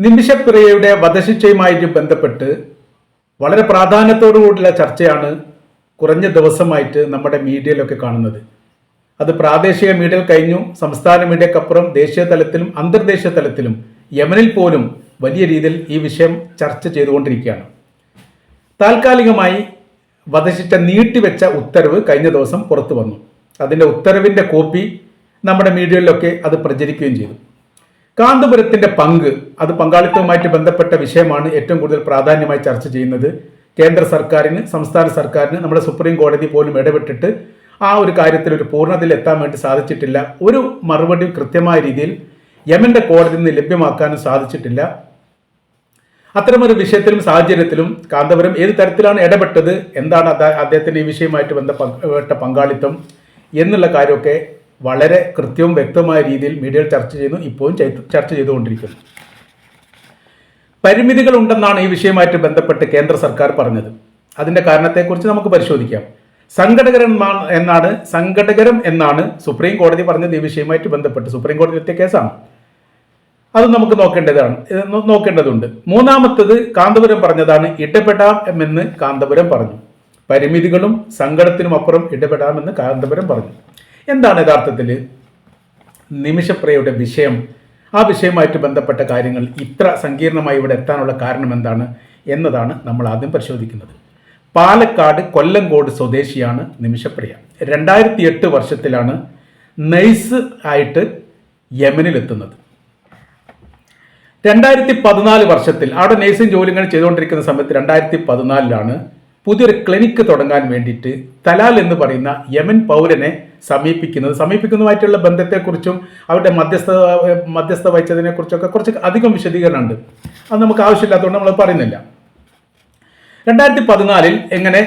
നിമിഷപ്രിയയുടെ വധശിക്ഷയുമായിട്ട് ബന്ധപ്പെട്ട് വളരെ പ്രാധാന്യത്തോടുകൂടിയുള്ള ചർച്ചയാണ് കുറഞ്ഞ ദിവസമായിട്ട് നമ്മുടെ മീഡിയയിലൊക്കെ കാണുന്നത്. അത് പ്രാദേശിക മീഡിയയിൽ കഴിഞ്ഞു, സംസ്ഥാന മീഡിയക്കപ്പുറം ദേശീയ തലത്തിലും അന്തർദേശീയ തലത്തിലും യമനിൽ പോലും വലിയ രീതിയിൽ ഈ വിഷയം ചർച്ച ചെയ്തുകൊണ്ടിരിക്കുകയാണ്. താൽക്കാലികമായി വധശിക്ഷ നീട്ടിവെച്ച ഉത്തരവ് കഴിഞ്ഞ ദിവസം പുറത്തു വന്നു. അതിൻ്റെ ഉത്തരവിൻ്റെ കോപ്പി നമ്മുടെ മീഡിയയിലൊക്കെ അത് പ്രചരിക്കുകയും ചെയ്തു. കാന്തപുരത്തിൻ്റെ പങ്ക്, അത് പങ്കാളിത്തവുമായിട്ട് ബന്ധപ്പെട്ട വിഷയമാണ് ഏറ്റവും കൂടുതൽ പ്രാധാന്യമായി ചർച്ച ചെയ്യുന്നത്. കേന്ദ്ര സർക്കാരിന്, സംസ്ഥാന സർക്കാരിന്, നമ്മുടെ സുപ്രീം കോടതി പോലും ഇടപെട്ടിട്ട് ആ ഒരു കാര്യത്തിൽ ഒരു പൂർണ്ണതയിൽ എത്താൻ വേണ്ടി സാധിച്ചിട്ടില്ല. ഒരു മറുപടി കൃത്യമായ രീതിയിൽ യമന്റെ കോടതിയിൽ നിന്ന് ലഭ്യമാക്കാനും സാധിച്ചിട്ടില്ല. അത്തരമൊരു വിഷയത്തിലും സാഹചര്യത്തിലും കാന്തപുരം ഏത് തരത്തിലാണ് ഇടപെട്ടത്, എന്താണ് അദ്ദേഹത്തിൻ്റെ ഈ വിഷയവുമായിട്ട് ബന്ധപ്പെട്ട പങ്കാളിത്തം എന്നുള്ള കാര്യമൊക്കെ വളരെ കൃത്യവും വ്യക്തമായ രീതിയിൽ മീഡിയയിൽ ചർച്ച ചെയ്യുന്നു, ഇപ്പോഴും ചർച്ച ചെയ്തുകൊണ്ടിരിക്കുന്നു. പരിമിതികൾ ഉണ്ടെന്നാണ് ഈ വിഷയവുമായിട്ട് ബന്ധപ്പെട്ട് കേന്ദ്ര സർക്കാർ പറഞ്ഞത്. അതിൻ്റെ കാരണത്തെക്കുറിച്ച് നമുക്ക് പരിശോധിക്കാം. സംഘടകരം എന്നാണ് സുപ്രീം കോടതി പറഞ്ഞത്. ഈ വിഷയവുമായിട്ട് ബന്ധപ്പെട്ട് സുപ്രീം കോടതി എത്തിയ കേസാണ്, അത് നമുക്ക് നോക്കേണ്ടതുണ്ട്. മൂന്നാമത്തത് കാന്തപുരം പറഞ്ഞതാണ് ഇടപെടാമെന്ന് കാന്തപുരം പറഞ്ഞു. പരിമിതികളും സങ്കടത്തിനും അപ്പുറം ഇടപെടാമെന്ന് കാന്തപുരം പറഞ്ഞു. എന്താണ് യഥാർത്ഥത്തിൽ നിമിഷപ്രിയയുടെ വിഷയം? ആ വിഷയവുമായിട്ട് ബന്ധപ്പെട്ട കാര്യങ്ങൾ ഇത്ര സങ്കീർണമായി ഇവിടെ എത്താനുള്ള കാരണം എന്താണ് എന്നതാണ് നമ്മൾ ആദ്യം പരിശോധിക്കുന്നത്. പാലക്കാട് കൊല്ലങ്കോട് സ്വദേശിയാണ് നിമിഷപ്രിയ. 2008 വർഷത്തിലാണ് നഴ്സ് ആയിട്ട് യമനിലെത്തുന്നത്. 2014 വർഷത്തിൽ അവിടെ നഴ്സിംഗ് ജോലികൾ ചെയ്തുകൊണ്ടിരിക്കുന്ന സമയത്ത് 2014 പുതിയൊരു ക്ലിനിക്ക് തുടങ്ങാൻ വേണ്ടിയിട്ട് തലാൽ എന്ന് പറയുന്ന യമൻ പൗരനെ സമീപിക്കുന്നതുമായിട്ടുള്ള ബന്ധത്തെക്കുറിച്ചും അവരുടെ മധ്യസ്ഥ വഹിച്ചതിനെ കുറിച്ചൊക്കെ കുറച്ച് അധികം വിശദീകരണമുണ്ട്. അത് നമുക്ക് ആവശ്യമില്ലാത്തതുകൊണ്ട് നമ്മൾ പറയുന്നില്ല. 2014 എങ്ങനെ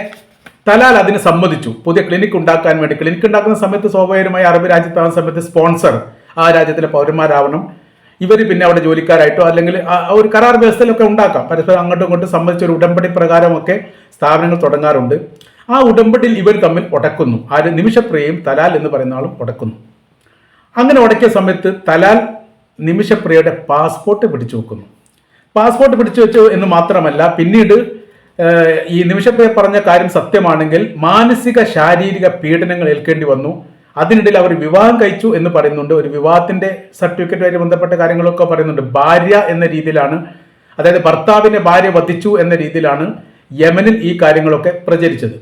തലാൽ അതിന് സമ്മതിച്ചു, പുതിയ ക്ലിനിക്ക് ഉണ്ടാക്കാൻ വേണ്ടി. ക്ലിനിക്ക് ഉണ്ടാക്കുന്ന സമയത്ത് സ്വാഭാവികമായി അറബ് രാജ്യത്താകുന്ന സമയത്ത് സ്പോൺസർ ആ രാജ്യത്തിലെ പൗരന്മാരാവണം. ഇവർ പിന്നെ അവിടെ ജോലിക്കാരായിട്ടോ അല്ലെങ്കിൽ ഒരു കരാർ വ്യവസ്ഥയിലൊക്കെ ഉണ്ടാക്കാം. പരസ്പരം അങ്ങോട്ടും ഇങ്ങോട്ടും സംബന്ധിച്ച ഒരു ഉടമ്പടി പ്രകാരമൊക്കെ സ്ഥാപനങ്ങൾ തുടങ്ങാറുണ്ട്. ആ ഉടമ്പടിയിൽ ഇവർ തമ്മിൽ ഉടക്കുന്നു. ആര്? നിമിഷപ്രിയയും തലാൽ എന്ന് പറയുന്ന ആളും ഉടക്കുന്നു. അങ്ങനെ ഉടക്കിയ സമയത്ത് തലാൽ നിമിഷപ്രിയയുടെ പാസ്പോർട്ട് പിടിച്ചു വെക്കുന്നു. പാസ്പോർട്ട് പിടിച്ചു വെച്ചു എന്ന് മാത്രമല്ല, പിന്നീട് ഈ നിമിഷപ്രിയ പറഞ്ഞ കാര്യം സത്യമാണെങ്കിൽ മാനസിക ശാരീരിക പീഡനങ്ങൾ ഏൽക്കേണ്ടി വന്നു. അതിനിടയിൽ അവർ വിവാഹം കഴിച്ചു എന്ന് പറയുന്നുണ്ട്. ഒരു വിവാഹത്തിന്റെ സർട്ടിഫിക്കറ്റുമായിട്ട് ബന്ധപ്പെട്ട കാര്യങ്ങളൊക്കെ പറയുന്നുണ്ട്. ഭാര്യ എന്ന രീതിയിലാണ്, അതായത് ഭർത്താവിനെ ഭാര്യ വധിച്ചു എന്ന രീതിയിലാണ് യമനിൽ ഈ കാര്യങ്ങളൊക്കെ പ്രചരിച്ചത്.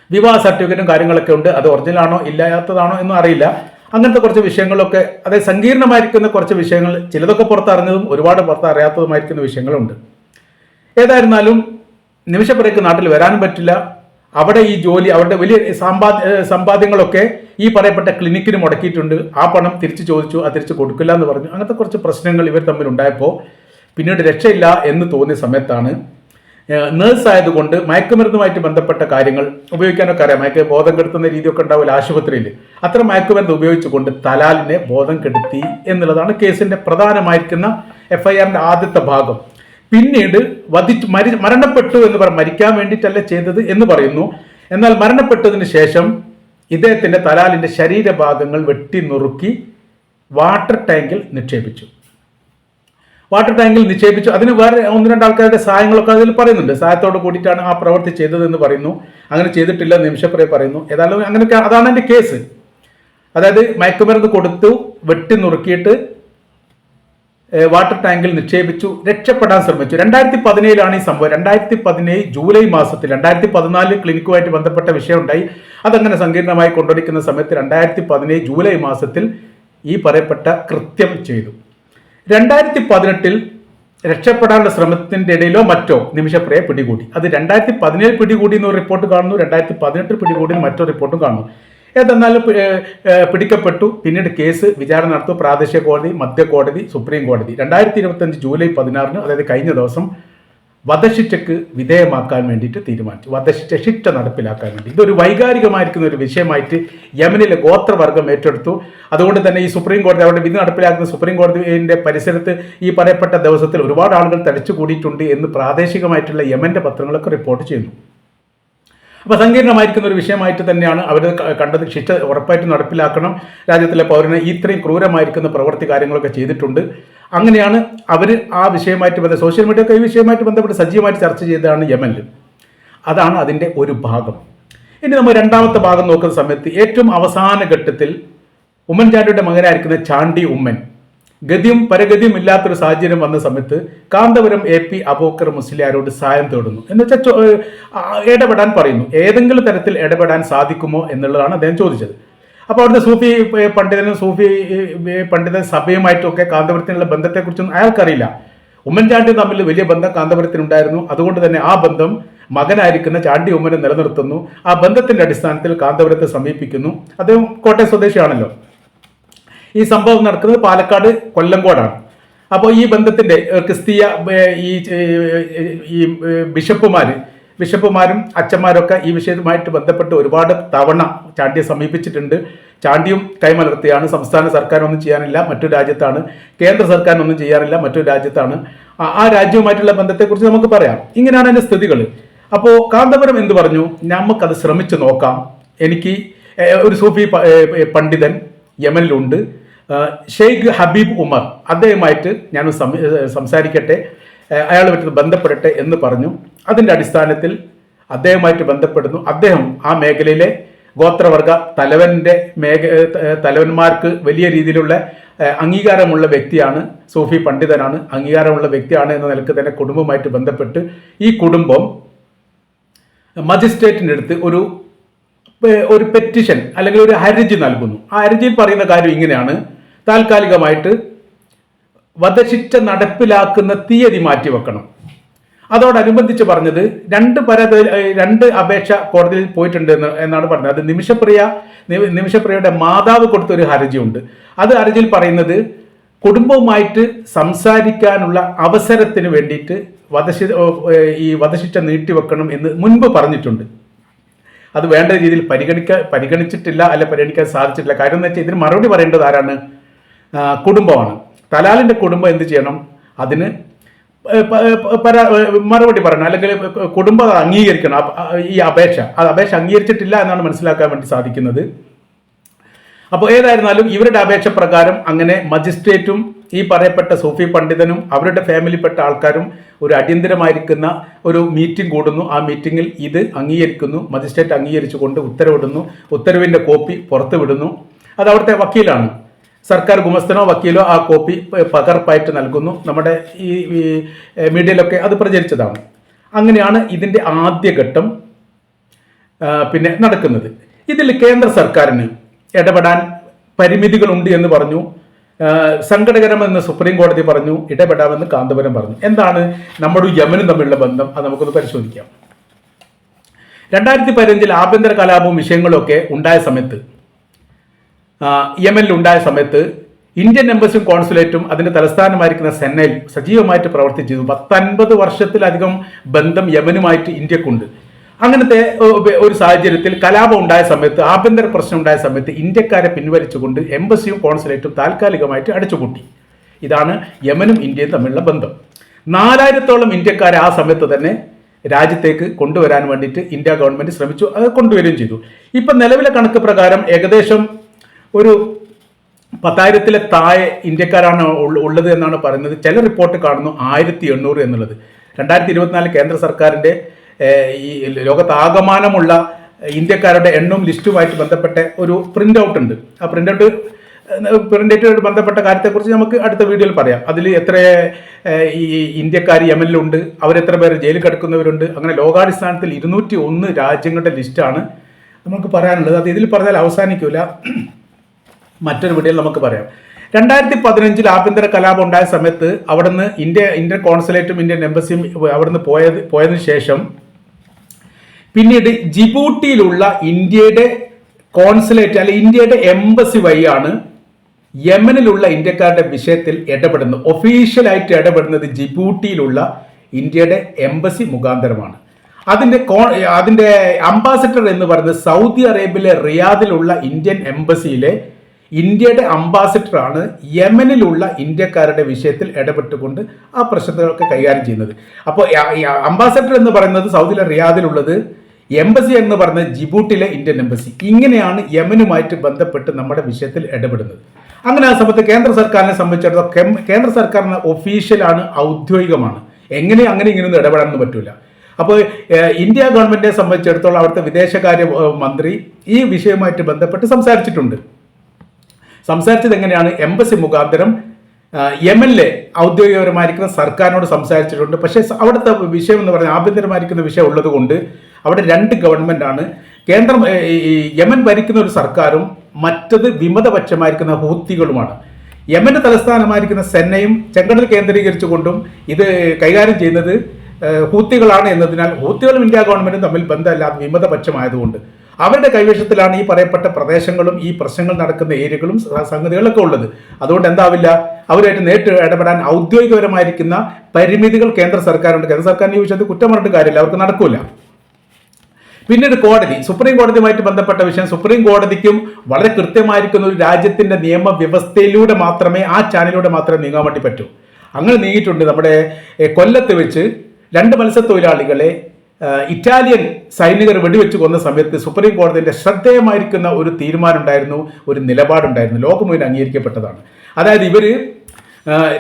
വിവാഹ സർട്ടിഫിക്കറ്റും കാര്യങ്ങളൊക്കെ ഉണ്ട്. അത് ഒറിജിനൽ ആണോ ഇല്ലാത്തതാണോ എന്നും അറിയില്ല. അങ്ങനത്തെ കുറച്ച് വിഷയങ്ങളൊക്കെ, അതായത് സങ്കീർണമായിരിക്കുന്ന കുറച്ച് വിഷയങ്ങൾ, ചിലതൊക്കെ പുറത്തറിഞ്ഞതും ഒരുപാട് പുറത്തറിയാത്തതുമായിരിക്കുന്ന വിഷയങ്ങളുണ്ട്. ഏതായിരുന്നാലും നിമിഷപ്രിയക്ക് നാട്ടിൽ വരാനും പറ്റില്ല. അവിടെ ഈ ജോലി, അവരുടെ വലിയ സമ്പാദ്യങ്ങളൊക്കെ ഈ പറയപ്പെട്ട ക്ലിനിക്കിന് മുടക്കിയിട്ടുണ്ട്. ആ പണം തിരിച്ചു ചോദിച്ചു, അത് തിരിച്ചു കൊടുക്കില്ല എന്ന് പറഞ്ഞു. അങ്ങനത്തെ കുറച്ച് പ്രശ്നങ്ങൾ ഇവർ തമ്മിൽ ഉണ്ടായപ്പോൾ പിന്നീട് രക്ഷയില്ല എന്ന് തോന്നിയ സമയത്താണ് നേഴ്സ് ആയതുകൊണ്ട് മയക്കുമരുന്നുമായിട്ട് ബന്ധപ്പെട്ട കാര്യങ്ങൾ ഉപയോഗിക്കാനൊക്കെ അറിയാം. ബോധം കെടുത്തുന്ന രീതിയൊക്കെ ഉണ്ടാവില്ല ആശുപത്രിയിൽ. അത്തരം മയക്കുമരുന്ന് ഉപയോഗിച്ചുകൊണ്ട് തലാലിനെ ബോധം കെടുത്തി എന്നുള്ളതാണ് കേസിന്റെ പ്രധാനമായിരിക്കുന്ന FIRന്റെ ആദ്യത്തെ ഭാഗം. പിന്നീട് മരണപ്പെട്ടു എന്ന് മരിക്കാൻ വേണ്ടിയിട്ടല്ല ചെയ്തത് എന്ന് പറയുന്നു. എന്നാൽ മരണപ്പെട്ടതിന് ശേഷം ഇദ്ദേഹത്തിന്റെ തലാലിന്റെ ശരീരഭാഗങ്ങൾ വെട്ടി നുറുക്കി വാട്ടർ ടാങ്കിൽ നിക്ഷേപിച്ചു. അതിന് വേറെ 1-2 ആൾക്കാരുടെ സഹായങ്ങളൊക്കെ അതിൽ പറയുന്നുണ്ട്. സഹായത്തോട് കൂടിയിട്ടാണ് ആ പ്രവൃത്തി ചെയ്തതെന്ന് പറയുന്നു. അങ്ങനെ ചെയ്തിട്ടില്ല നിമിഷപ്രിയ പറയുന്നു. ഏതായാലും അങ്ങനെയൊക്കെ അതാണ് എൻ്റെ കേസ്. അതായത് മയക്കുമരുന്ന് കൊടുത്തു, വെട്ടി നുറുക്കിയിട്ട് വാട്ടർ ടാങ്കിൽ നിക്ഷേപിച്ചു, രക്ഷപ്പെടാൻ ശ്രമിച്ചു. 2017 ഈ സംഭവം. 2017 ജൂലൈ മാസത്തിൽ, 2014 ക്ലിനിക്കുമായിട്ട് ബന്ധപ്പെട്ട വിഷയം ഉണ്ടായി. അതങ്ങനെ സങ്കീർണമായി കൊണ്ടുവരിക്കുന്ന സമയത്ത് 2017 ജൂലൈ മാസത്തിൽ ഈ പറയപ്പെട്ട കൃത്യം ചെയ്തു. 2018 രക്ഷപ്പെടാനുള്ള ശ്രമത്തിന്റെ ഇടയിലോ മറ്റോ നിമിഷപ്രിയ പിടികൂടി. അത് 2017 പിടികൂടി എന്നൊരു റിപ്പോർട്ട് കാണുന്നു, 2018 പിടികൂടി മറ്റൊരു റിപ്പോർട്ടും കാണുന്നു. ഏതെന്നാലും പിടിക്കപ്പെട്ടു. പിന്നീട് കേസ് വിചാരണ നടത്തും പ്രാദേശിക കോടതി, മധ്യകോടതി, സുപ്രീം കോടതി. 2025 ജൂലൈ 16, അതായത് കഴിഞ്ഞ ദിവസം വധശിക്ഷയ്ക്ക് വിധേയമാക്കാൻ വേണ്ടിയിട്ട് തീരുമാനിച്ചു. ശിക്ഷ നടപ്പിലാക്കാൻ വേണ്ടി. ഇതൊരു വൈകാരികമായിരിക്കുന്ന ഒരു വിഷയമായിട്ട് യമനിലെ ഗോത്രവർഗം ഏറ്റെടുത്തു. അതുകൊണ്ട് തന്നെ ഈ സുപ്രീം കോടതി, അവരുടെ വിധി നടപ്പിലാക്കുന്ന സുപ്രീം കോടതിയുടെ പരിസരത്ത് ഈ പറയപ്പെട്ട ദിവസത്തിൽ ഒരുപാട് ആളുകൾ തടിച്ചു കൂടിയിട്ടുണ്ട് എന്ന് പ്രാദേശികമായിട്ടുള്ള യമന്റെ പത്രങ്ങളൊക്കെ റിപ്പോർട്ട് ചെയ്യുന്നു. അപ്പോൾ സങ്കീർണമായിരിക്കുന്ന ഒരു വിഷയമായിട്ട് തന്നെയാണ് അവർ കണ്ടത്. ശിക്ഷ ഉറപ്പായിട്ടും നടപ്പിലാക്കണം. രാജ്യത്തിലെ പൗരന് ഇത്രയും ക്രൂരമായിരിക്കുന്ന പ്രവൃത്തി കാര്യങ്ങളൊക്കെ ചെയ്തിട്ടുണ്ട്. അങ്ങനെയാണ് അവർ ആ വിഷയമായിട്ട് സോഷ്യൽ മീഡിയ ഒക്കെ ഈ വിഷയമായിട്ട് ബന്ധപ്പെട്ട് സജീവമായിട്ട് ചർച്ച ചെയ്തതാണ് യമനിൽ. അതാണ് അതിൻ്റെ ഒരു ഭാഗം. ഇനി നമ്മൾ രണ്ടാമത്തെ ഭാഗം നോക്കുന്ന സമയത്ത് ഏറ്റവും അവസാന ഘട്ടത്തിൽ ഉമ്മൻചാണ്ടിയുടെ മകനായിരിക്കുന്ന ചാണ്ടി ഉമ്മൻ ഗതിയും പരഗതിയും ഇല്ലാത്തൊരു സാഹചര്യം വന്ന സമയത്ത് കാന്തപുരം AP അബൂബക്കർ മുസ്ലിയാരോട് സഹായം തേടുന്നു എന്ന് വെച്ചാൽ ഇടപെടാൻ പറയുന്നു. ഏതെങ്കിലും തരത്തിൽ ഇടപെടാൻ സാധിക്കുമോ എന്നുള്ളതാണ് അദ്ദേഹം ചോദിച്ചത്. അപ്പോൾ അവിടുത്തെ സൂഫി പണ്ഡിതനും സൂഫി പണ്ഡിത സഭയുമായിട്ടൊക്കെ കാന്തപുരത്തിനുള്ള ബന്ധത്തെക്കുറിച്ചൊന്നും അയാൾക്കറിയില്ല. ഉമ്മൻചാണ്ടി തമ്മിൽ വലിയ ബന്ധം കാന്തപുരത്തിനുണ്ടായിരുന്നു. അതുകൊണ്ട് തന്നെ ആ ബന്ധം മകനായിരിക്കുന്ന ചാണ്ടി ഉമ്മനെ നിലനിർത്തുന്നു. ആ ബന്ധത്തിന്റെ അടിസ്ഥാനത്തിൽ കാന്തപുരത്തെ സമീപിക്കുന്നു. അദ്ദേഹം കോട്ടയം സ്വദേശിയാണല്ലോ. ഈ സംഭവം നടക്കുന്നത് പാലക്കാട് കൊല്ലങ്കോടാണ്. അപ്പോൾ ഈ ബന്ധത്തിന്റെ ക്രിസ്തീയ ഈ ബിഷപ്പുമാരും അച്ഛന്മാരൊക്കെ ഈ വിഷയവുമായിട്ട് ബന്ധപ്പെട്ട് ഒരുപാട് തവണ ചാണ്ടിയെ സമീപിച്ചിട്ടുണ്ട്. ചാണ്ടിയും കൈമലർത്തിയാണ്. സംസ്ഥാന സർക്കാരൊന്നും ചെയ്യാനില്ല, മറ്റൊരു രാജ്യത്താണ്. കേന്ദ്ര സർക്കാരിനൊന്നും ചെയ്യാറില്ല, മറ്റൊരു രാജ്യത്താണ്. ആ രാജ്യവുമായിട്ടുള്ള ബന്ധത്തെക്കുറിച്ച് നമുക്ക് പറയാം. ഇങ്ങനെയാണ് അതിൻ്റെ സ്ഥിതികൾ. അപ്പോൾ കാന്തപുരം എന്ത് പറഞ്ഞു? നമുക്കത് ശ്രമിച്ചു നോക്കാം. എനിക്ക് ഒരു സൂഫി പണ്ഡിതൻ യമനിലുണ്ട്, ഷെയ്ഖ് ഹബീബ് ഉമർ, അദ്ദേഹമായിട്ട് ഞാൻ സംസാരിക്കട്ടെ, അയാളുമായിട്ട് ബന്ധപ്പെടട്ടെ എന്ന് പറഞ്ഞു. അതിൻ്റെ അടിസ്ഥാനത്തിൽ അദ്ദേഹമായിട്ട് ബന്ധപ്പെടുന്നു. അദ്ദേഹം ആ മേഖലയിലെ ഗോത്രവർഗ തലവന്മാർക്ക് വലിയ രീതിയിലുള്ള അംഗീകാരമുള്ള വ്യക്തിയാണ്, സൂഫി പണ്ഡിതനാണ്, അംഗീകാരമുള്ള വ്യക്തിയാണ് എന്ന നിലക്ക് തന്നെ കുടുംബവുമായിട്ട് ബന്ധപ്പെട്ട് ഈ കുടുംബം മജിസ്ട്രേറ്റിൻ്റെ അടുത്ത് ഒരു പെറ്റിഷൻ അല്ലെങ്കിൽ ഒരു ഹർജി നൽകുന്നു. ആ ഹർജിയിൽ പറയുന്ന കാര്യം ഇങ്ങനെയാണ്: താൽക്കാലികമായിട്ട് വധശിക്ഷ നടപ്പിലാക്കുന്ന തീയതി മാറ്റിവെക്കണം. അതോടനുബന്ധിച്ച് പറഞ്ഞത് രണ്ട് അപേക്ഷ കോടതിയിൽ പോയിട്ടുണ്ട് എന്നാണ് പറഞ്ഞത്. അത് നിമിഷപ്രിയയുടെ മാതാവ് കൊടുത്തൊരു ഹർജിയുണ്ട്. അത് ഹർജിയിൽ പറയുന്നത് കുടുംബവുമായിട്ട് സംസാരിക്കാനുള്ള അവസരത്തിന് വേണ്ടിയിട്ട് ഈ വധശിക്ഷ നീട്ടിവെക്കണം എന്ന് മുൻപ് പറഞ്ഞിട്ടുണ്ട്. അത് വേണ്ട രീതിയിൽ പരിഗണിച്ചിട്ടില്ല, അല്ല പരിഗണിക്കാൻ സാധിച്ചിട്ടില്ല. കാര്യം എന്ന് വെച്ചാൽ ഇതിന് മറുപടി പറയേണ്ടത് ആരാണ്? കുടുംബമാണ്. തലാലിൻ്റെ കുടുംബം എന്ത് ചെയ്യണം? അതിന് മറുപടി പറയണം, അല്ലെങ്കിൽ കുടുംബം അംഗീകരിക്കണം ഈ അപേക്ഷ. അത് അപേക്ഷ അംഗീകരിച്ചിട്ടില്ല എന്നാണ് മനസ്സിലാക്കാൻ വേണ്ടി സാധിക്കുന്നത്. അപ്പോൾ ഏതായിരുന്നാലും ഇവരുടെ അപേക്ഷ പ്രകാരം അങ്ങനെ മജിസ്ട്രേറ്റും ഈ പറയപ്പെട്ട സൂഫി പണ്ഡിതനും അവരുടെ ഫാമിലിപ്പെട്ട ആൾക്കാരും ഒരു അടിയന്തരമായിരിക്കുന്ന ഒരു മീറ്റിംഗ് കൂടുന്നു. ആ മീറ്റിങ്ങിൽ ഇത് അംഗീകരിക്കുന്നു. മജിസ്ട്രേറ്റ് അംഗീകരിച്ചുകൊണ്ട് ഉത്തരവിടുന്നു. ഉത്തരവിൻ്റെ കോപ്പി പുറത്തു വിടുന്നു. അത് അവിടുത്തെ വക്കീലാണ്, സർക്കാർ ഗുമസ്തനോ വക്കീലോ ആ കോപ്പി പകർപ്പായിട്ട് നൽകുന്നു. നമ്മുടെ ഈ മീഡിയയിലൊക്കെ അത് പ്രചരിച്ചതാണ്. അങ്ങനെയാണ് ഇതിൻ്റെ ആദ്യഘട്ടം പിന്നെ നടക്കുന്നത്. ഇതിൽ കേന്ദ്ര സർക്കാരിന് ഇടപെടാൻ പരിമിതികളുണ്ട് എന്ന് പറഞ്ഞു. സങ്കടകരമെന്ന് സുപ്രീം കോടതി പറഞ്ഞു, ഇടപെടാമെന്ന് കാന്തപുരം പറഞ്ഞു. എന്താണ് നമ്മുടെ യമനും തമ്മിലുള്ള ബന്ധം? അത് നമുക്കൊന്ന് പരിശോധിക്കാം. 2015 ആഭ്യന്തര കലാപവും വിഷയങ്ങളൊക്കെ ഉണ്ടായ സമയത്ത്, യമനിൽ ഉണ്ടായ സമയത്ത് ഇന്ത്യൻ എംബസിയും കോൺസുലേറ്റും അതിൻ്റെ തലസ്ഥാനമായിരിക്കുന്ന സെന്നയിൽ സജീവമായിട്ട് പ്രവർത്തിച്ചിരുന്നു. 50 വർഷത്തിലധികം ബന്ധം യമനുമായിട്ട് ഇന്ത്യക്കുണ്ട്. അങ്ങനത്തെ ഒരു സാഹചര്യത്തിൽ കലാപം ഉണ്ടായ സമയത്ത്, ആഭ്യന്തര പ്രശ്നം ഉണ്ടായ സമയത്ത് ഇന്ത്യക്കാരെ പിൻവലിച്ചുകൊണ്ട് എംബസിയും കോൺസുലേറ്റും താൽക്കാലികമായിട്ട് അടച്ചുപൂട്ടി. ഇതാണ് യമനും ഇന്ത്യയും തമ്മിലുള്ള ബന്ധം. 4000-ഓളം ഇന്ത്യക്കാരെ ആ സമയത്ത് തന്നെ രാജ്യത്തേക്ക് കൊണ്ടുവരാൻ വേണ്ടിയിട്ട് ഇന്ത്യ ഗവൺമെൻറ് ശ്രമിച്ചു. അത് കൊണ്ടുവരികയും ചെയ്തു. ഇപ്പം നിലവിലെ കണക്ക് പ്രകാരം ഏകദേശം ഒരു 10,000-ലെ താഴെ ഇന്ത്യക്കാരാണ് ഉള്ളത് എന്നാണ് പറയുന്നത്. ചില റിപ്പോർട്ട് കാണുന്നു 1800 എന്നുള്ളത്. 2024 കേന്ദ്ര സർക്കാരിൻ്റെ ഈ ലോകത്താകമാനമുള്ള ഇന്ത്യക്കാരുടെ എണ്ണവും ലിസ്റ്റുമായിട്ട് ബന്ധപ്പെട്ട ഒരു പ്രിൻ്റ് ഔട്ട് ഉണ്ട്. ആ പ്രിൻ്റൗട്ട് ബന്ധപ്പെട്ട കാര്യത്തെക്കുറിച്ച് നമുക്ക് അടുത്ത വീഡിയോയിൽ പറയാം. അതിൽ എത്ര ഈ ഇന്ത്യക്കാർ യമനിലുണ്ട്, അവരെത്ര പേര് ജയിലിൽ കിടക്കുന്നവരുണ്ട്, അങ്ങനെ ലോകാടിസ്ഥാനത്തിൽ 201 രാജ്യങ്ങളുടെ ലിസ്റ്റാണ് നമുക്ക് പറയാനുള്ളത്. അത് ഇതിൽ പറഞ്ഞാൽ അവസാനിക്കില്ല, മറ്റൊരു വീഡിയോയിൽ നമുക്ക് പറയാം. 2015 ആഭ്യന്തര കലാപം ഉണ്ടായ സമയത്ത് അവിടുന്ന് ഇന്ത്യൻ കോൺസുലേറ്റും ഇന്ത്യൻ എംബസിയും അവിടുന്ന് പോയതിനു ശേഷം പിന്നീട് ജിബൂട്ടിയിലുള്ള ഇന്ത്യയുടെ കോൺസുലേറ്റ് അല്ലെങ്കിൽ ഇന്ത്യയുടെ എംബസി വഴിയാണ് യമനിലുള്ള ഇന്ത്യക്കാരുടെ വിഷയത്തിൽ ഇടപെടുന്നത്. ഒഫീഷ്യലായിട്ട് ഇടപെടുന്നത് ജിബൂട്ടിയിലുള്ള ഇന്ത്യയുടെ എംബസി മുഖാന്തരമാണ്. അതിൻ്റെ അംബാസഡർ എന്ന് പറയുന്നത് സൗദി അറേബ്യയിലെ റിയാദിലുള്ള ഇന്ത്യൻ എംബസിയിലെ ഇന്ത്യയുടെ അംബാസഡറാണ് യമനിലുള്ള ഇന്ത്യക്കാരുടെ വിഷയത്തിൽ ഇടപെട്ടുകൊണ്ട് ആ പ്രശ്നങ്ങളൊക്കെ കൈകാര്യം ചെയ്യുന്നത്. അപ്പോൾ അംബാസഡർ എന്ന് പറയുന്നത് സൗദിയിലെ റിയാദിലുള്ളത്, എംബസി എന്ന് പറയുന്നത് ജിബൂട്ടിലെ ഇന്ത്യൻ എംബസി. ഇങ്ങനെയാണ് യമനുമായിട്ട് ബന്ധപ്പെട്ട് നമ്മുടെ വിഷയത്തിൽ ഇടപെടുന്നത്. അങ്ങനെ ആ സമയത്ത് കേന്ദ്ര സർക്കാരിനെ സംബന്ധിച്ചിടത്തോളം കേന്ദ്ര സർക്കാരിന് ഒഫീഷ്യലാണ്, ഔദ്യോഗികമാണ്. അങ്ങനെ ഇങ്ങനെയൊന്നും ഇടപെടാനൊന്നും പറ്റില്ല. അപ്പോൾ ഇന്ത്യ ഗവൺമെന്റിനെ സംബന്ധിച്ചിടത്തോളം അവിടുത്തെ വിദേശകാര്യ മന്ത്രി ഈ വിഷയവുമായിട്ട് ബന്ധപ്പെട്ട് സംസാരിച്ചിട്ടുണ്ട്. സംസാരിച്ചത് എങ്ങനെയാണ്? എംബസി മുഖാന്തരം യമനിലെ ഔദ്യോഗികപരമായിരിക്കുന്ന സർക്കാരിനോട് സംസാരിച്ചിട്ടുണ്ട്. പക്ഷേ അവിടുത്തെ വിഷയം എന്ന് പറഞ്ഞാൽ ആഭ്യന്തരമായിരിക്കുന്ന വിഷയം ഉള്ളത് കൊണ്ട് അവിടെ രണ്ട് ഗവൺമെൻറ്റാണ്. കേന്ദ്രം യമൻ ഭരിക്കുന്ന ഒരു സർക്കാരും മറ്റത് വിമതപക്ഷമായിരിക്കുന്ന ഹൂത്തികളുമാണ്. യമന്റെ തലസ്ഥാനമായിരിക്കുന്ന സെന്നയും ചെങ്കടൽ കേന്ദ്രീകരിച്ചുകൊണ്ടും ഇത് കൈകാര്യം ചെയ്യുന്നത് ഹൂത്തികളാണ് എന്നതിനാൽ ഹൂത്തികളും ഇന്ത്യ ഗവൺമെന്റും തമ്മിൽ ബന്ധമില്ലാത്ത വിമതപക്ഷമായതുകൊണ്ട് അവരുടെ കൈവശത്തിലാണ് ഈ പറയപ്പെട്ട പ്രദേശങ്ങളും ഈ പ്രശ്നങ്ങൾ നടക്കുന്ന ഏരിയകളും സംഗതികളൊക്കെ ഉള്ളത്. അതുകൊണ്ട് എന്താവില്ല, അവരുമായിട്ട് നേരിട്ട് ഇടപെടാൻ ഔദ്യോഗികപരമായിരിക്കുന്ന പരിമിതികൾ കേന്ദ്ര സർക്കാരുണ്ട്. കേന്ദ്ര സർക്കാരിന് ഈ വിഷയത്തിൽ കുറ്റം പറഞ്ഞിട്ട് കാര്യമില്ല, അവർക്ക് നടക്കൂല. പിന്നീട് കോടതി, സുപ്രീം കോടതിയുമായിട്ട് ബന്ധപ്പെട്ട വിഷയം, സുപ്രീം കോടതിക്കും വളരെ കൃത്യമായിരിക്കുന്ന ഒരു രാജ്യത്തിന്റെ നിയമവ്യവസ്ഥയിലൂടെ മാത്രമേ, ആ ചാനലിലൂടെ മാത്രമേ നീങ്ങാൻ വേണ്ടി പറ്റൂ. അങ്ങനെ നീങ്ങിയിട്ടുണ്ട്. നമ്മുടെ കൊല്ലത്ത് വെച്ച് 2 മത്സ്യത്തൊഴിലാളികളെ ഇറ്റാലിയൻ സൈനികർ വെടിവെച്ച് കൊന്ന സമയത്ത് സുപ്രീം കോടതിയുടെ ശ്രദ്ധേയമായിരിക്കുന്ന ഒരു തീരുമാനം ഉണ്ടായിരുന്നു, ഒരു നിലപാടുണ്ടായിരുന്നു, ലോകം മുഴുവൻ അംഗീകരിക്കപ്പെട്ടതാണ്. അതായത്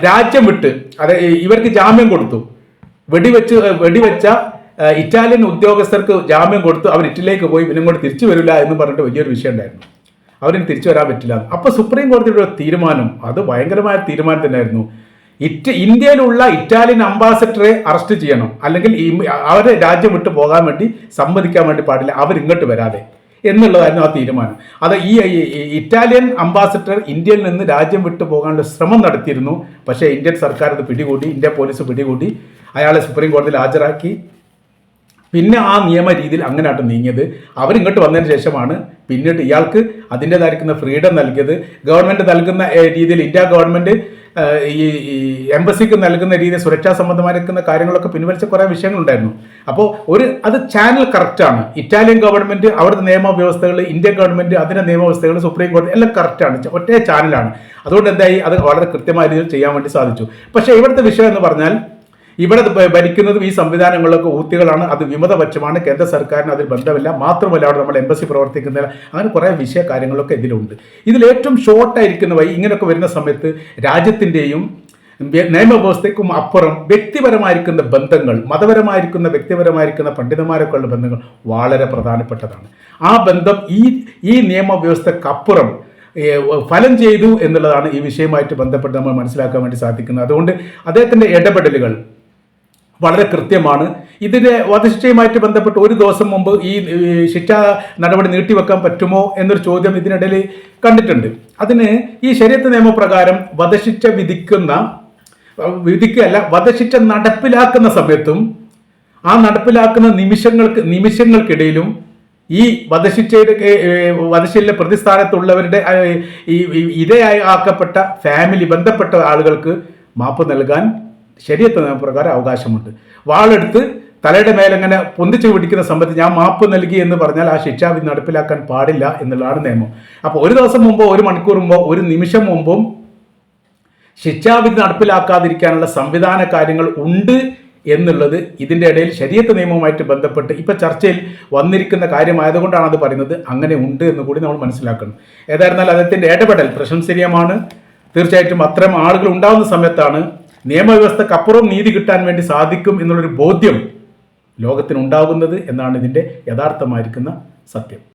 രാജ്യം വിട്ട്, അതായത് ഇവർക്ക് ജാമ്യം കൊടുത്തു, വെടിവെച്ച ഇറ്റാലിയൻ ഉദ്യോഗസ്ഥർക്ക് ജാമ്യം കൊടുത്തു. അവർ ഇറ്റലിയിലേക്ക് പോയി, പിന്നെ ഇങ്ങോട്ട് തിരിച്ചു വരില്ല എന്ന് പറഞ്ഞിട്ട് വലിയൊരു വിഷയം ഉണ്ടായിരുന്നു. അവരിന് തിരിച്ചു വരാൻ പറ്റില്ല. അപ്പോൾ സുപ്രീം കോടതിയുടെ തീരുമാനം അത് ഭയങ്കരമായ തീരുമാനം തന്നെയായിരുന്നു. ഇന്ത്യയിലുള്ള ഇറ്റാലിയൻ അംബാസഡറെ അറസ്റ്റ് ചെയ്യണം, അല്ലെങ്കിൽ അവരെ രാജ്യം വിട്ട് പോകാൻ വേണ്ടി സമ്മതിക്കാൻ വേണ്ടി പാടില്ല, അവരിങ്ങോട്ട് വരാതെ എന്നുള്ളതായിരുന്നു ആ തീരുമാനം. അത് ഈ ഇറ്റാലിയൻ അംബാസഡർ ഇന്ത്യയിൽ നിന്ന് രാജ്യം വിട്ടു പോകാനുള്ള ശ്രമം നടത്തിയിരുന്നു. പക്ഷേ ഇന്ത്യൻ സർക്കാർ അത് പിടികൂടി, ഇന്ത്യ പോലീസ് പിടികൂടി, അയാളെ സുപ്രീം കോടതിയിൽ ഹാജരാക്കി. പിന്നെ ആ നിയമ രീതിയിൽ അങ്ങനെയായിട്ട് നീങ്ങിയത്. അവരിങ്ങോട്ട് വന്നതിന് ശേഷമാണ് പിന്നീട് ഇയാൾക്ക് അതിൻ്റെതായിരിക്കുന്ന ഫ്രീഡം നൽകിയത്. ഗവൺമെൻറ് നൽകുന്ന രീതിയിൽ ഇന്ത്യ ഗവൺമെൻറ് ഈ എംബസിക്ക് നൽകുന്ന രീതിയിൽ സുരക്ഷാ സംബന്ധമായിരിക്കുന്ന കാര്യങ്ങളൊക്കെ പിൻവലിച്ച കുറേ വിഷയങ്ങളുണ്ടായിരുന്നു. അപ്പോൾ അത് ചാനൽ കറക്റ്റാണ്. ഇറ്റാലിയൻ ഗവൺമെൻറ് അവിടുത്തെ നിയമവ്യവസ്ഥകൾ, ഇന്ത്യൻ ഗവൺമെൻറ് അതിൻ്റെ നിയമവ്യവസ്ഥകൾ, സുപ്രീം കോടതി എല്ലാം കറക്റ്റാണ്, ഒറ്റേ ചാനലാണ്. അതുകൊണ്ട് എന്തായി, അത് വളരെ കൃത്യമായ രീതിയിൽ ചെയ്യാൻ വേണ്ടി സാധിച്ചു. പക്ഷേ ഇവിടുത്തെ വിഷയം എന്ന് പറഞ്ഞാൽ ഇവിടെ ഭരിക്കുന്നതും ഈ സംവിധാനങ്ങളിലൊക്കെ ഊത്തികളാണ്, അത് വിമതപക്ഷമാണ്, കേന്ദ്ര സർക്കാരിന് അതിൽ ബന്ധമില്ല. മാത്രമല്ല അവിടെ നമ്മുടെ എംബസി പ്രവർത്തിക്കുന്നില്ല. അങ്ങനെ കുറേ വിഷയ കാര്യങ്ങളൊക്കെ ഇതിലുണ്ട്. ഇതിലേറ്റവും ഷോർട്ടായിരിക്കുന്ന വഴി ഇങ്ങനെയൊക്കെ വരുന്ന സമയത്ത് രാജ്യത്തിൻ്റെയും നിയമവ്യവസ്ഥയ്ക്കും അപ്പുറം വ്യക്തിപരമായിരിക്കുന്ന ബന്ധങ്ങൾ, മതപരമായിരിക്കുന്ന വ്യക്തിപരമായിരിക്കുന്ന പണ്ഡിതന്മാരൊക്കെയുള്ള ബന്ധങ്ങൾ വളരെ പ്രധാനപ്പെട്ടതാണ്. ആ ബന്ധം ഈ നിയമവ്യവസ്ഥക്കപ്പുറം ഫലം ചെയ്തു എന്നുള്ളതാണ് ഈ വിഷയവുമായിട്ട് ബന്ധപ്പെട്ട് നമ്മൾ മനസ്സിലാക്കാൻ വേണ്ടി സാധിക്കുന്നത്. അതുകൊണ്ട് അദ്ദേഹത്തിൻ്റെ ഇടപെടലുകൾ വളരെ കൃത്യമാണ്. ഇതിൻ്റെ വധശിക്ഷയുമായിട്ട് ബന്ധപ്പെട്ട് ഒരു ദിവസം മുമ്പ് ഈ ശിക്ഷാ നടപടി നീട്ടിവെക്കാൻ പറ്റുമോ എന്നൊരു ചോദ്യം ഇതിനിടയിൽ കണ്ടിട്ടുണ്ട്. അതിന് ഈ ശരീഅത്ത് നിയമപ്രകാരം വധശിക്ഷ വധശിക്ഷ നടപ്പിലാക്കുന്ന സമയത്തും ആ നടപ്പിലാക്കുന്ന നിമിഷങ്ങൾക്കിടയിലും ഈ വധശിക്ഷയിലെ പ്രതിസ്ഥാനത്തുള്ളവരുടെ ഇരയായി ആക്കപ്പെട്ട ഫാമിലി, ബന്ധപ്പെട്ട ആളുകൾക്ക് മാപ്പ് നൽകാൻ ശരീഅത്ത് നിയമപ്രകാരം അവകാശമുണ്ട്. വാളെടുത്ത് തലയുടെ മേലെങ്ങനെ പൊന്തിച്ചു പിടിക്കുന്ന സമയത്ത് ഞാൻ മാപ്പ് നൽകി എന്ന് പറഞ്ഞാൽ ആ ശിക്ഷാവിധി നടപ്പിലാക്കാൻ പാടില്ല എന്നുള്ളതാണ് നിയമം. അപ്പോൾ ഒരു ദിവസം മുമ്പോ, ഒരു മണിക്കൂർ മുമ്പോ, ഒരു നിമിഷം മുമ്പും ശിക്ഷാവിധി നടപ്പിലാക്കാതിരിക്കാനുള്ള സംവിധാന കാര്യങ്ങൾ ഉണ്ട് എന്നുള്ളത് ഇതിൻ്റെ ഇടയിൽ ശരീഅത്ത് നിയമവുമായിട്ട് ബന്ധപ്പെട്ട് ഇപ്പോൾ ചർച്ചയിൽ വന്നിരിക്കുന്ന കാര്യമായതുകൊണ്ടാണ് അത് പറയുന്നത്. അങ്ങനെ ഉണ്ട് എന്ന് കൂടി നമ്മൾ മനസ്സിലാക്കണം. ഏതായിരുന്നാൽ അദ്ദേഹത്തിൻ്റെ ഇടപെടൽ പ്രശംസനീയമാണ്. തീർച്ചയായിട്ടും അത്തരം ആളുകൾ ഉണ്ടാകുന്ന സമയത്താണ് നിയമവ്യവസ്ഥക്കപ്പുറം നീതി കിട്ടാൻ വേണ്ടി സാധിക്കും എന്നുള്ളൊരു ബോധ്യം ലോകത്തിനുണ്ടാകുന്നത് എന്നാണ് ഇതിൻ്റെ യഥാർത്ഥമായിരിക്കുന്ന സത്യം.